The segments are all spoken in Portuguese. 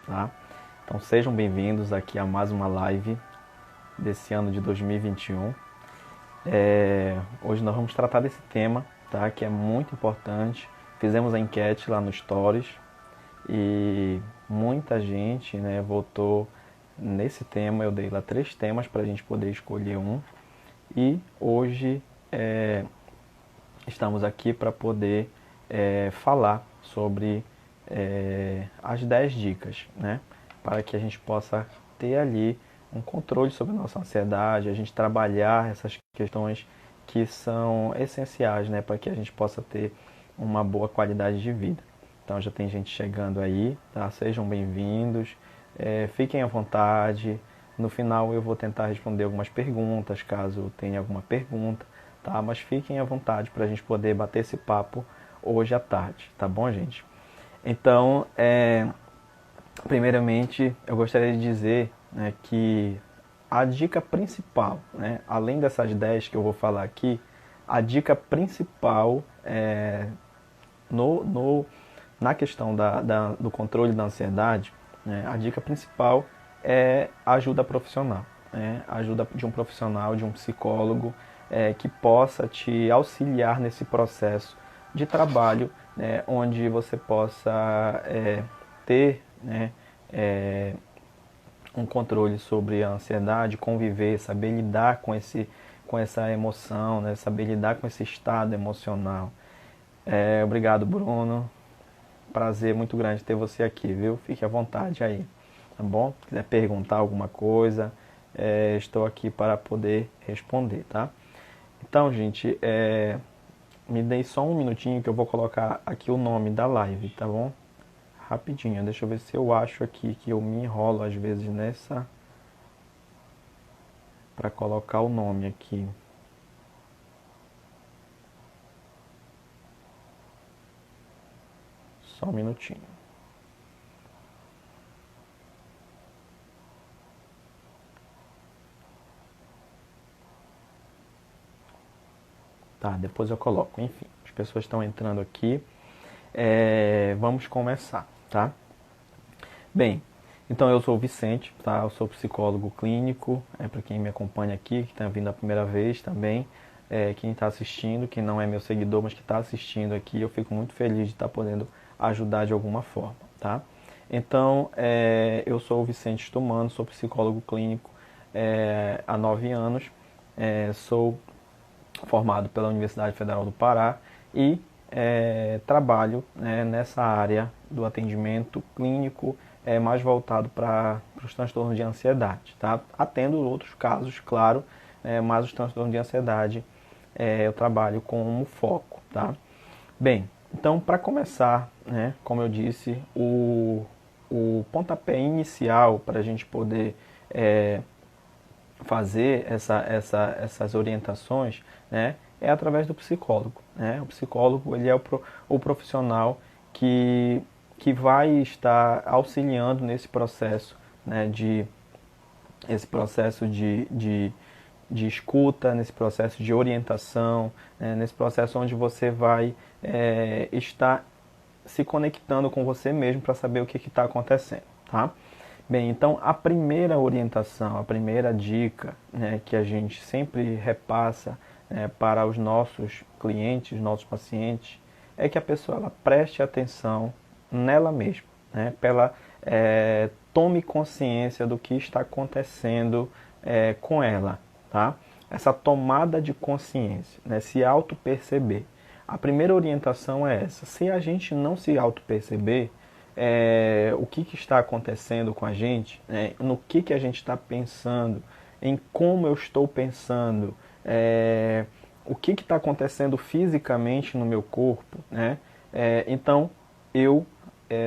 tá? Então sejam bem-vindos aqui a mais uma live desse ano de 2021. Hoje nós vamos tratar desse tema, tá? Que é muito importante. Fizemos a enquete lá no Stories e muita gente, né, votou nesse tema. Eu dei lá 3 temas para a gente poder escolher um. E hoje estamos aqui para poder falar sobre as 10 dicas, né? Para que a gente possa ter ali um controle sobre a nossa ansiedade, a gente trabalhar essas questões que são essenciais, né? Para que a gente possa ter uma boa qualidade de vida. Então já tem gente chegando aí, tá? Sejam bem-vindos, fiquem à vontade. No final eu vou tentar responder algumas perguntas, caso tenha alguma pergunta, tá? Mas fiquem à vontade para a gente poder bater esse papo hoje à tarde, tá bom, gente? Então, primeiramente, eu gostaria de dizer, né, que a dica principal, né, além dessas 10 que eu vou falar aqui, a dica principal no, no, na questão do controle da ansiedade, né, a dica principal é ajuda profissional. Né, ajuda de um profissional, de um psicólogo, que possa te auxiliar nesse processo de trabalho, né, onde você possa ter, né, um controle sobre a ansiedade, conviver, saber lidar com essa emoção, né, saber lidar com esse estado emocional. Obrigado, Bruno. Prazer muito grande ter você aqui, viu? Fique à vontade aí, tá bom? Se quiser perguntar alguma coisa, estou aqui para poder responder, tá? Então, gente, me dei só um minutinho que eu vou colocar aqui o nome da live, tá bom? Rapidinho, deixa eu ver se eu acho aqui, que eu me enrolo às vezes nessa para colocar o nome aqui. Só um minutinho. Tá, depois eu coloco. Enfim, as pessoas estão entrando aqui. Vamos começar, tá? Bem, então eu sou o Vicente, tá? Eu sou psicólogo clínico, para quem me acompanha aqui, que está vindo a primeira vez também, quem está assistindo, que não é meu seguidor, mas que está assistindo aqui, eu fico muito feliz de estar podendo ajudar de alguma forma, tá? Então, eu sou o Vicente Stumano, sou psicólogo clínico há 9 anos, sou formado pela Universidade Federal do Pará e trabalho, né, nessa área do atendimento clínico mais voltado para os transtornos de ansiedade, tá? Atendo outros casos, claro, mas os transtornos de ansiedade eu trabalho como foco, tá? Bem, então para começar, né, como eu disse, o pontapé inicial para a gente poder fazer essas orientações, né, é através do psicólogo. Né? O psicólogo ele é o profissional que vai estar auxiliando nesse processo, né, esse processo de escuta, nesse processo de orientação, né, nesse processo onde você vai estar se conectando com você mesmo para saber o que está acontecendo. Tá? Bem, então a primeira orientação, a primeira dica, né, que a gente sempre repassa para os nossos clientes, nossos pacientes, é que a pessoa ela preste atenção nela mesma, né, para ela tome consciência do que está acontecendo com ela, tá? Essa tomada de consciência, né, se auto-perceber. A primeira orientação é essa. Se a gente não se auto-perceber, o que está acontecendo com a gente, no que a gente está pensando, em como eu estou pensando, o que está acontecendo fisicamente no meu corpo, né? Então eu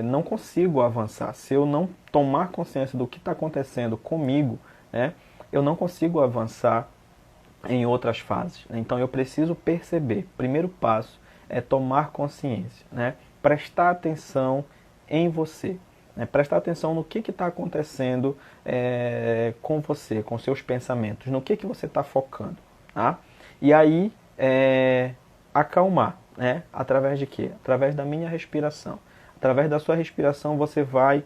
não consigo avançar. Se eu não tomar consciência do que está acontecendo comigo, né, eu não consigo avançar em outras fases. Então eu preciso perceber. Primeiro passo é tomar consciência, né? Prestar atenção em você. Né? Prestar atenção no que está acontecendo com você, com seus pensamentos, no que você está focando. Tá? E aí, acalmar. Né? Através de quê? Através da minha respiração. Através da sua respiração, você vai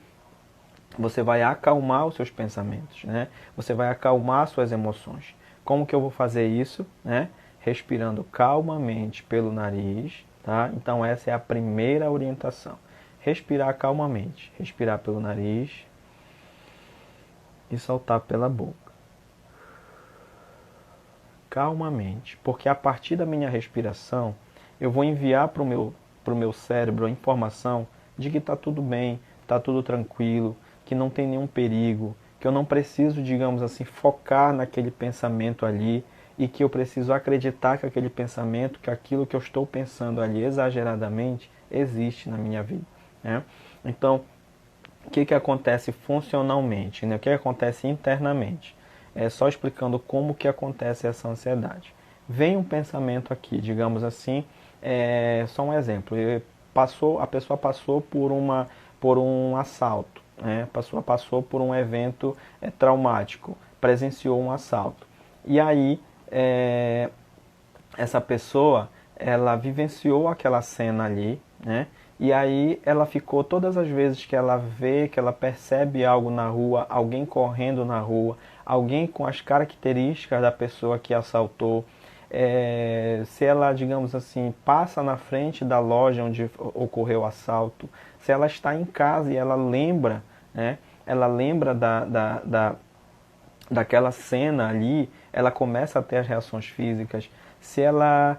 você vai acalmar os seus pensamentos, né? Você vai acalmar suas emoções. Como que eu vou fazer isso, né? Respirando calmamente pelo nariz, tá? Então essa é a primeira orientação. Respirar calmamente, respirar pelo nariz e soltar pela boca. Calmamente, porque a partir da minha respiração, eu vou enviar para o meu cérebro a informação de que está tudo bem, está tudo tranquilo, que não tem nenhum perigo, que eu não preciso, digamos assim, focar naquele pensamento ali e que eu preciso acreditar que aquele pensamento, que aquilo que eu estou pensando ali exageradamente, existe na minha vida, né? Então, o que acontece funcionalmente, né? O que acontece internamente? É só explicando como que acontece essa ansiedade. Vem um pensamento aqui, digamos assim, só um exemplo. A pessoa passou por um assalto, né? A pessoa passou por um evento traumático, presenciou um assalto. E aí, essa pessoa, ela vivenciou aquela cena ali, né? E aí ela ficou, todas as vezes que ela vê, que ela percebe algo na rua, alguém correndo na rua, alguém com as características da pessoa que assaltou, se ela, digamos assim, passa na frente da loja onde ocorreu o assalto, se ela está em casa e ela lembra, né? Ela lembra daquela cena ali, ela começa a ter as reações físicas. Se ela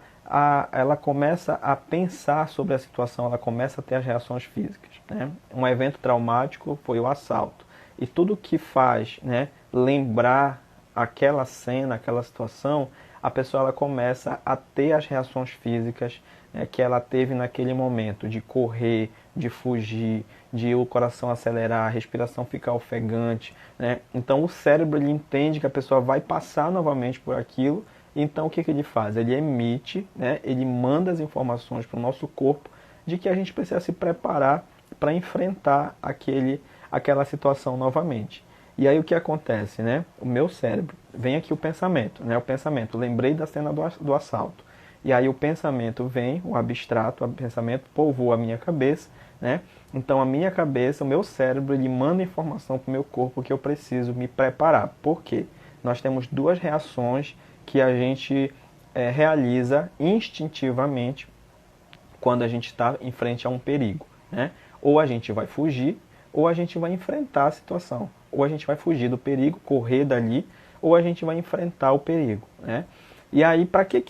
começa a pensar sobre a situação, ela começa a ter as reações físicas, né? Um evento traumático foi o assalto. E tudo que faz, né, lembrar aquela cena, aquela situação, a pessoa ela começa a ter as reações físicas, né, que ela teve naquele momento, de correr, de fugir, de o coração acelerar, a respiração ficar ofegante, né? Então o cérebro ele entende que a pessoa vai passar novamente por aquilo. Então o que ele faz? Ele emite, né, ele manda as informações para o nosso corpo de que a gente precisa se preparar para enfrentar aquela situação novamente. E aí o que acontece, né? O meu cérebro, vem aqui o pensamento, né? O pensamento, lembrei da cena do assalto. E aí o pensamento vem, o abstrato, o pensamento povoa a minha cabeça, né? Então a minha cabeça, o meu cérebro, ele manda informação para o meu corpo que eu preciso me preparar. Por quê? Nós temos duas reações que a gente realiza instintivamente quando a gente está em frente a um perigo, né? Ou a gente vai fugir, ou a gente vai enfrentar a situação. Ou a gente vai fugir do perigo, correr dali, ou a gente vai enfrentar o perigo, né? E aí,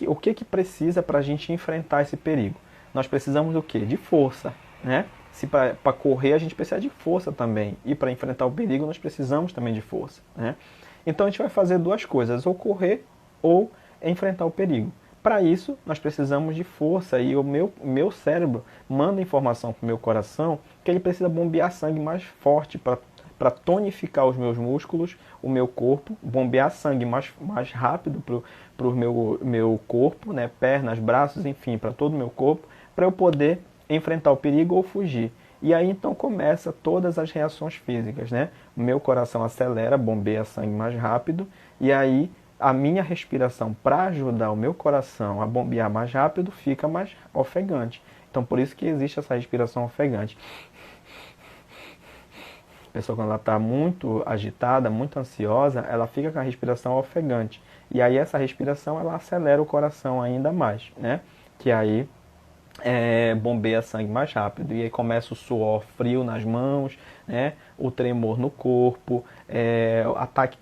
o que precisa para a gente enfrentar esse perigo? Nós precisamos do quê? De força, né? Se para correr a gente precisa de força também, e para enfrentar o perigo nós precisamos também de força, né? Então a gente vai fazer duas coisas, ou correr ou enfrentar o perigo. Para isso, nós precisamos de força e o meu cérebro manda informação para o meu coração que ele precisa bombear sangue mais forte para tonificar os meus músculos, o meu corpo, bombear sangue mais rápido para o meu corpo, né, pernas, braços, enfim, para todo o meu corpo, para eu poder enfrentar o perigo ou fugir. E aí então começa todas as reações físicas, né? O meu coração acelera, bombeia sangue mais rápido, e aí a minha respiração, para ajudar o meu coração a bombear mais rápido, fica mais ofegante. Então por isso que existe essa respiração ofegante. A pessoa quando ela está muito agitada, muito ansiosa, ela fica com a respiração ofegante. E aí essa respiração ela acelera o coração ainda mais, né? Que aí bombeia sangue mais rápido. E aí começa o suor frio nas mãos, né? O tremor no corpo, ataque,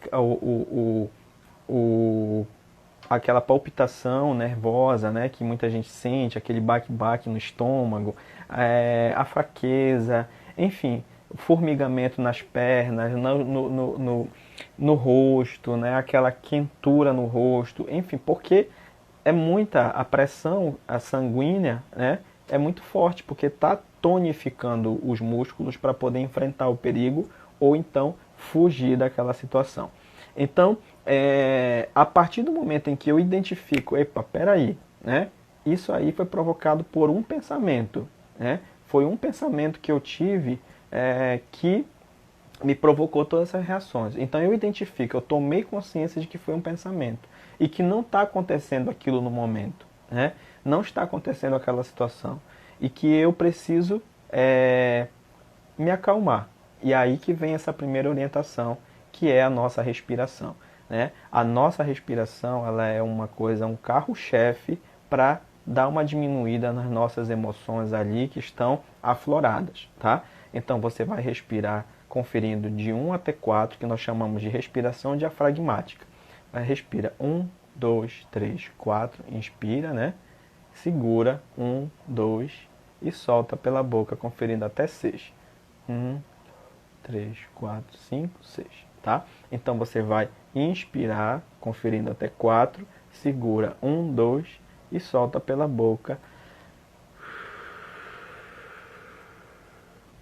aquela palpitação nervosa, né, que muita gente sente, aquele baque-baque no estômago, a fraqueza, enfim, o formigamento nas pernas, no rosto, né, aquela quentura no rosto, enfim, porque a pressão sanguínea, né, é muito forte, porque está tonificando os músculos para poder enfrentar o perigo ou então fugir daquela situação. Então, a partir do momento em que eu identifico, epa, peraí, né? Isso aí foi provocado por um pensamento, né? Foi um pensamento que eu tive que me provocou todas essas reações. Então eu identifico, eu tomei consciência de que foi um pensamento e que não está acontecendo aquilo no momento, né? Não está acontecendo aquela situação e que eu preciso me acalmar. E aí que vem essa primeira orientação, que é a nossa respiração, né? A nossa respiração, ela é uma coisa, um carro-chefe para dar uma diminuída nas nossas emoções ali que estão afloradas, tá? Então você vai respirar conferindo de 1 até 4, que nós chamamos de respiração diafragmática. Vai respira 1, 2, 3, 4, inspira, né? Segura 1, 2 e solta pela boca conferindo até 6. 1, 3, 4, 5, 6, tá? Então você vai inspirar conferindo até 4, segura 1, 2 e solta pela boca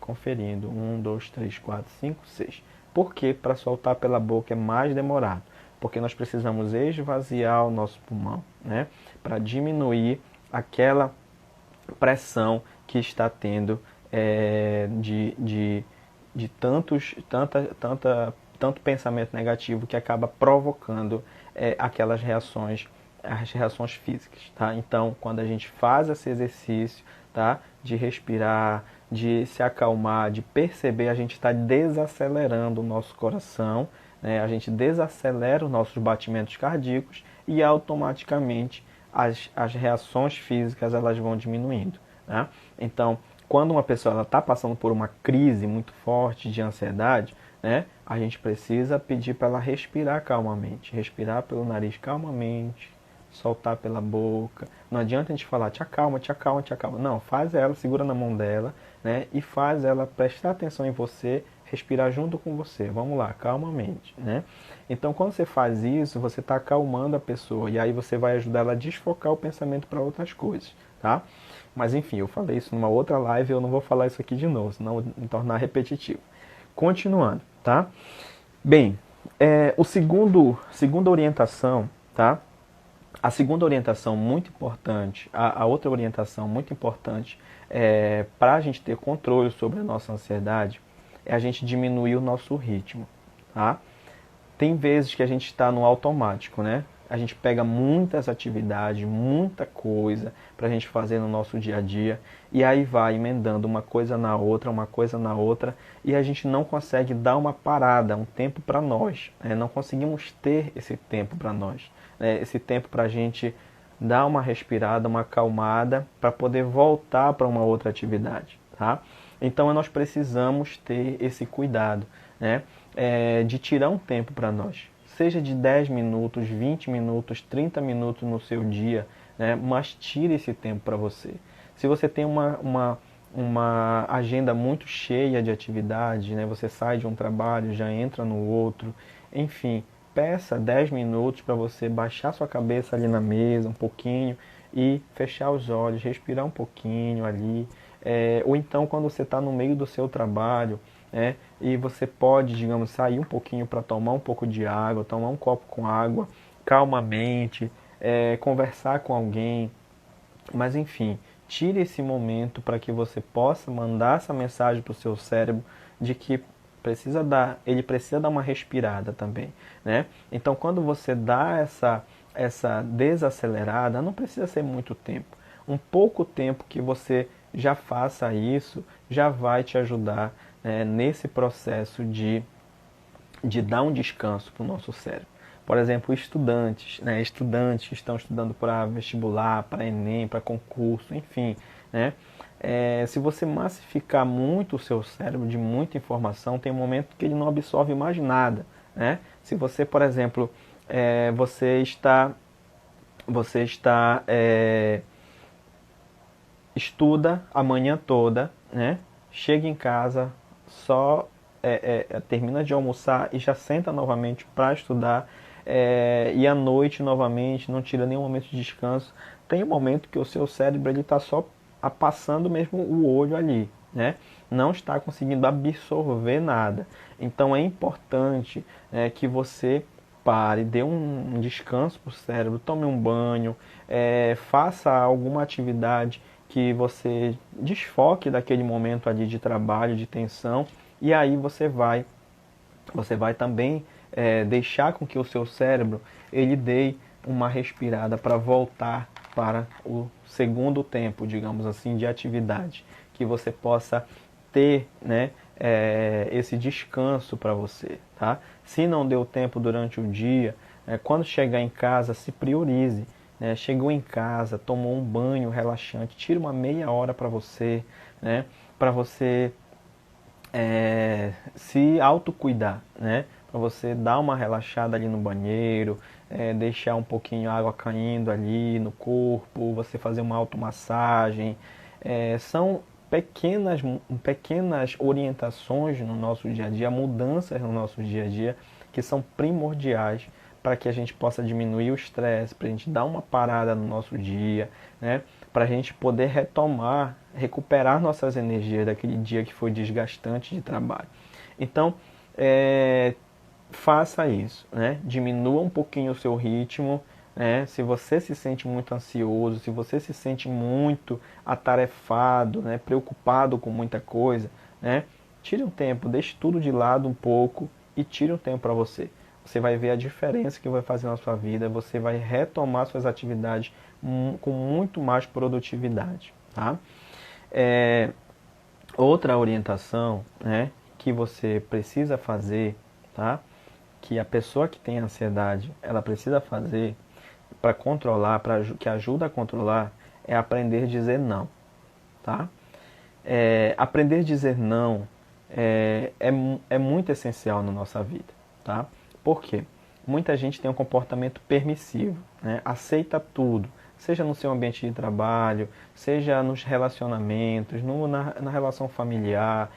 conferindo 1, 2, 3, 4, 5, 6. Por que para soltar pela boca é mais demorado? Porque nós precisamos esvaziar o nosso pulmão, né? Para diminuir aquela pressão que está tendo de tanto pensamento negativo que acaba provocando aquelas reações, as reações físicas, tá? Então, quando a gente faz esse exercício, tá, de respirar, de se acalmar, de perceber, a gente está desacelerando o nosso coração, né? A gente desacelera os nossos batimentos cardíacos e automaticamente as reações físicas elas vão diminuindo, né? Então, quando uma pessoa está passando por uma crise muito forte de ansiedade, né, a gente precisa pedir para ela respirar calmamente, respirar pelo nariz calmamente, soltar pela boca. Não adianta a gente falar, te acalma, te acalma, te acalma. Não, faz ela, segura na mão dela, né, e faz ela prestar atenção em você, respirar junto com você. Vamos lá, calmamente, né? Então, quando você faz isso, você está acalmando a pessoa e aí você vai ajudar ela a desfocar o pensamento para outras coisas, tá? Mas enfim, eu falei isso numa outra live, eu não vou falar isso aqui de novo, senão me tornar repetitivo. Continuando, tá? Bem, segunda orientação, tá? A segunda orientação muito importante, a outra orientação muito importante para a gente ter controle sobre a nossa ansiedade é a gente diminuir o nosso ritmo, tá? Tem vezes que a gente está no automático, né? A gente pega muitas atividades, muita coisa para a gente fazer no nosso dia a dia e aí vai emendando uma coisa na outra, uma coisa na outra e a gente não consegue dar uma parada, um tempo para nós, né? Não conseguimos ter esse tempo para nós, né? Esse tempo para a gente dar uma respirada, uma acalmada para poder voltar para uma outra atividade, tá? Então nós precisamos ter esse cuidado, né? De tirar um tempo para nós. Seja de 10 minutos, 20 minutos, 30 minutos no seu dia, né? Mas tire esse tempo para você. Se você tem uma agenda muito cheia de atividades, né? Você sai de um trabalho, já entra no outro, enfim, peça 10 minutos para você baixar sua cabeça ali na mesa um pouquinho e fechar os olhos, respirar um pouquinho ali. Ou então quando você está no meio do seu trabalho, né, e você pode, digamos, sair um pouquinho para tomar um pouco de água, tomar um copo com água, calmamente, conversar com alguém, mas enfim, tire esse momento para que você possa mandar essa mensagem para o seu cérebro de que ele precisa dar uma respirada também, né? Então, quando você dá essa desacelerada, não precisa ser muito tempo. Um pouco tempo que você já faça isso, já vai te ajudar, né, nesse processo de dar um descanso para o nosso cérebro. Por exemplo, estudantes, né, estudantes que estão estudando para vestibular, para Enem, para concurso, enfim, né? Se você massificar muito o seu cérebro de muita informação, tem um momento que ele não absorve mais nada, né? Se você, por exemplo, você está estuda a manhã toda, né? Chega em casa, só termina de almoçar e já senta novamente para estudar, e à noite novamente, não tira nenhum momento de descanso. Tem um momento que o seu cérebro está só passando mesmo o olho ali, né? Não está conseguindo absorver nada. Então é importante que você pare, dê um descanso para o cérebro, tome um banho, faça alguma atividade que você desfoque daquele momento ali de trabalho, de tensão, e aí você vai também deixar com que o seu cérebro ele dê uma respirada para voltar para o segundo tempo, digamos assim, de atividade, que você possa ter, né, esse descanso para você, tá? Se não deu tempo durante o dia, quando chegar em casa, se priorize. Né? Chegou em casa, tomou um banho relaxante, tira uma meia hora para você, né? Para você se autocuidar, né? Para você dar uma relaxada ali no banheiro, deixar um pouquinho a água caindo ali no corpo, você fazer uma automassagem. São pequenas orientações no nosso dia a dia, mudanças no nosso dia a dia, que são primordiais para que a gente possa diminuir o estresse, para a gente dar uma parada no nosso dia, né? Para a gente poder retomar, recuperar nossas energias daquele dia que foi desgastante de trabalho. Então, faça isso, né? Diminua um pouquinho o seu ritmo, né? Se você se sente muito ansioso, se você se sente muito atarefado, né? Preocupado com muita coisa, né? Tire um tempo, deixe tudo de lado um pouco e tire um tempo para você. Você vai ver a diferença que vai fazer na sua vida, você vai retomar suas atividades com muito mais produtividade, tá? Outra orientação, né, que você precisa fazer, tá? Que a pessoa que tem ansiedade, ela precisa fazer para controlar, que ajuda a controlar, é aprender a dizer não, tá? Aprender a dizer não é muito essencial na nossa vida, tá? Por quê? Muita gente tem um comportamento permissivo, né? Aceita tudo, seja no seu ambiente de trabalho, seja nos relacionamentos, na relação familiar,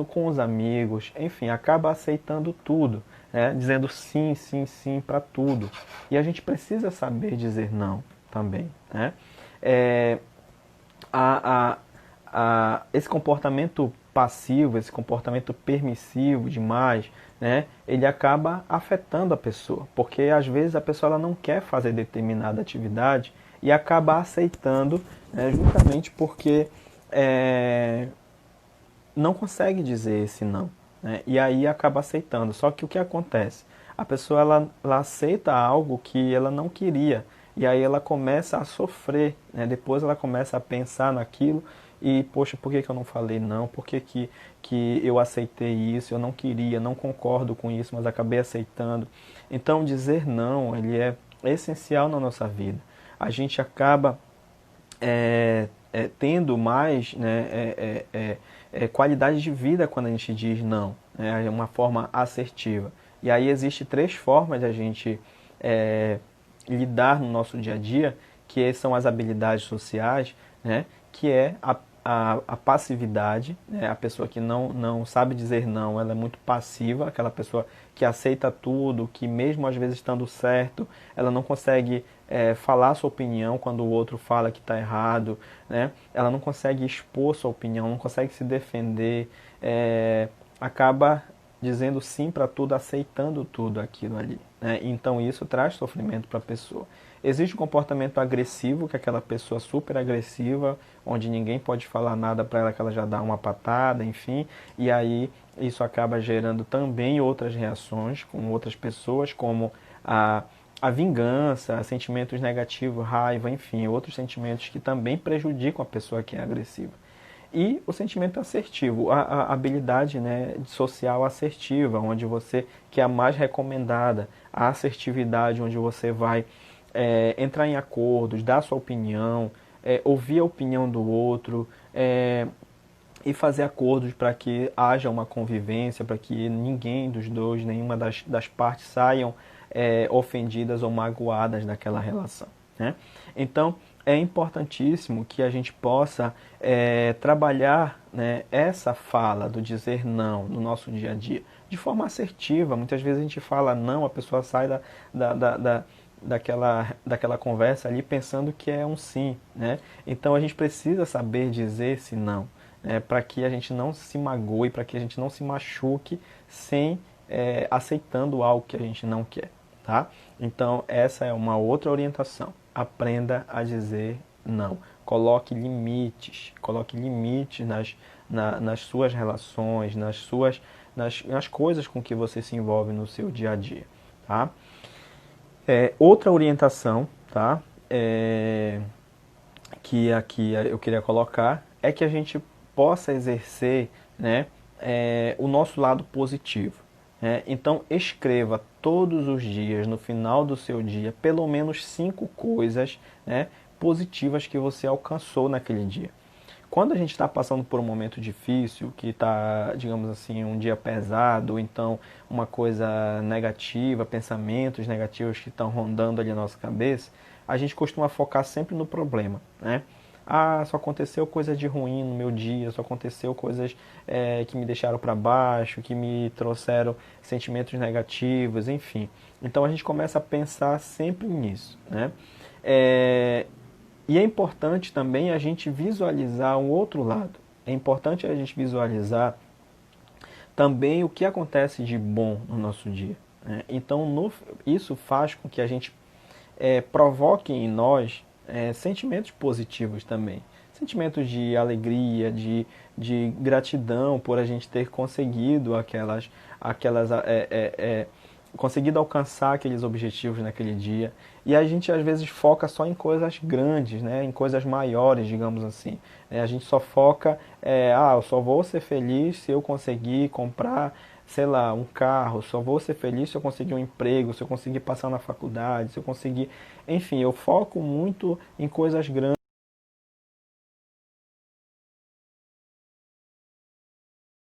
com os amigos, enfim, acaba aceitando tudo, né? Dizendo sim, sim, sim para tudo. E a gente precisa saber dizer não também, né? A, esse comportamento passivo, esse comportamento permissivo demais, né, ele acaba afetando a pessoa, porque às vezes a pessoa ela não quer fazer determinada atividade e acaba aceitando, né, justamente porque não consegue dizer esse não, né, e aí acaba aceitando. Só que o que acontece? A pessoa ela aceita algo que ela não queria, e aí ela começa a sofrer, né? Depois ela começa a pensar naquilo e, poxa, por que eu não falei não? Por que eu aceitei isso? Eu não queria, não concordo com isso, mas acabei aceitando. Então, dizer não, ele é essencial na nossa vida. A gente acaba tendo mais, né, qualidade de vida quando a gente diz não, né? É uma forma assertiva. E aí existe 3 formas de a gente lidar no nosso dia a dia, que são as habilidades sociais, né? Que é a passividade, né? A pessoa que não sabe dizer não, ela é muito passiva, aquela pessoa que aceita tudo, que mesmo às vezes estando certo, ela não consegue falar sua opinião quando o outro fala que está errado, né? Ela não consegue expor sua opinião, não consegue se defender, acaba dizendo sim para tudo, aceitando tudo aquilo ali, né? Então isso traz sofrimento para a pessoa. Existe um comportamento agressivo, que é aquela pessoa super agressiva, onde ninguém pode falar nada para ela, que ela já dá uma patada, enfim, e aí isso acaba gerando também outras reações com outras pessoas, como a vingança, sentimentos negativos, raiva, enfim, outros sentimentos que também prejudicam a pessoa que é agressiva. E o sentimento assertivo, a habilidade, né, social assertiva, onde você, que é a mais recomendada, a assertividade, onde você vai entrar em acordos, dar sua opinião, ouvir a opinião do outro, e fazer acordos para que haja uma convivência, para que ninguém dos dois, nenhuma das partes saiam ofendidas ou magoadas daquela relação, né? Então, é importantíssimo que a gente possa trabalhar, né, essa fala do dizer não no nosso dia a dia, de forma assertiva. Muitas vezes a gente fala não, a pessoa sai daquela conversa ali pensando que é um sim, né? Então a gente precisa saber dizer esse não, né, para que a gente não se magoe, para que a gente não se machuque sem aceitando algo que a gente não quer, tá? Então essa é uma outra orientação. Aprenda a dizer não. Coloque limites nas suas relações, nas coisas com que você se envolve no seu dia a dia, tá? Outra orientação, tá? Que aqui eu queria colocar é que a gente possa exercer, né, o nosso lado positivo. Né? Então escreva todos os dias, no final do seu dia, pelo menos 5 coisas, né, positivas que você alcançou naquele dia. Quando a gente está passando por um momento difícil, que está, digamos assim, um dia pesado, ou então uma coisa negativa, pensamentos negativos que estão rondando ali na nossa cabeça, a gente costuma focar sempre no problema, né? Ah, só aconteceu coisa de ruim no meu dia, só aconteceu coisas que me deixaram para baixo, que me trouxeram sentimentos negativos, enfim. Então a gente começa a pensar sempre nisso, né? É, e é importante também a gente visualizar um outro lado. É importante a gente visualizar também o que acontece de bom no nosso dia. Né? Então, isso faz com que a gente provoque em nós sentimentos positivos também. Sentimentos de alegria, de gratidão por a gente ter conseguido conseguido alcançar aqueles objetivos naquele dia. E a gente às vezes foca só em coisas grandes, né? Em coisas maiores, digamos assim. A gente só foca, eu só vou ser feliz se eu conseguir comprar, sei lá, um carro, só vou ser feliz se eu conseguir um emprego, se eu conseguir passar na faculdade, se eu conseguir... Enfim, eu foco muito em coisas grandes.